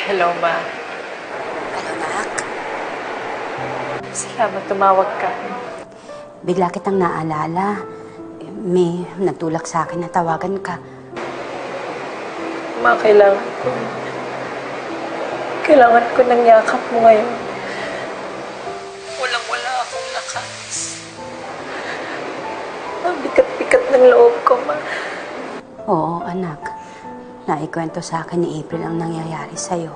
Hello, Ma. Hello, Nak. Salamat tumawag ka. Bigla kitang naalala. May nagtulak sa akin na tawagan ka. Ma, kailangan ko ng yakap mo ngayon. Walang-wala akong lakas. Ang bigat-bigat ng loob ko, Ma. Oo, anak. Naikwento sa akin ni April ang nangyayari sa'yo.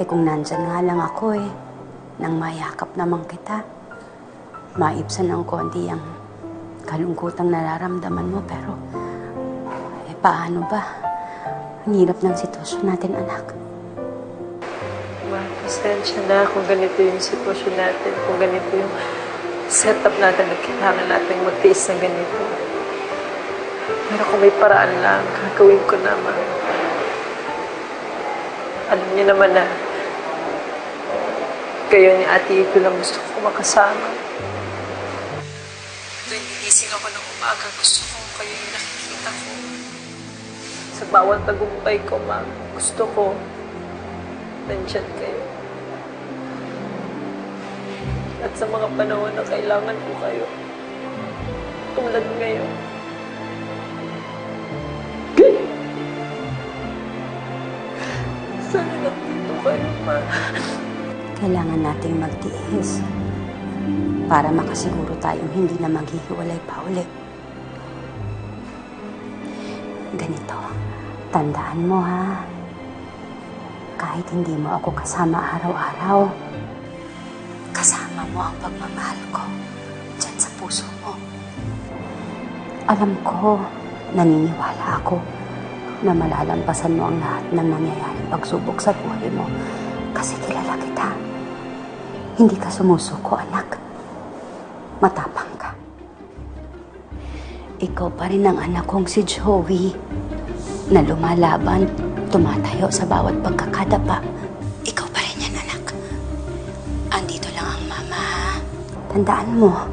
Kung nandyan nga lang ako nang mayakap naman kita, maibsan ng konti ang kalungkutang nararamdaman mo, pero paano ba? Ang hirap ng sitwasyon natin, anak. Ma, pasensya na kung ganito yung sitwasyon natin, kung ganito yung setup natin at kailangan natin magtiis ng ganito. Pero kung may paraan lang, gagawin ko naman. Alam niyo naman na kayo ni Ate Ito lang gusto ko makasama. Tuwing gigising ako ng umaga, gusto ko kayo yung nakikita ko. Sa bawat tagumpay ko, Ma, gusto ko nandyan kayo. At sa mga panahon na kailangan ko kayo, tulad ngayon, sana nandito kayo, Ma. Kailangan nating magtiis para makasiguro tayong hindi na maghihiwalay pa ulit. Ganito, tandaan mo ha, kahit hindi mo ako kasama araw-araw, kasama mo ang pagmamahal ko dyan sa puso mo. Alam ko, naniniwala ako na malalampasan mo ang lahat ng nangyayaring pagsubok sa buhay mo kasi kilala kita. Hindi ka sumusuko, anak. Matapang ka. Ikaw pa rin ang anak kong si Joey na lumalaban, tumatayo sa bawat pagkakadapa. Ikaw pa rin yan, anak. Andito lang ang mama. Tandaan mo,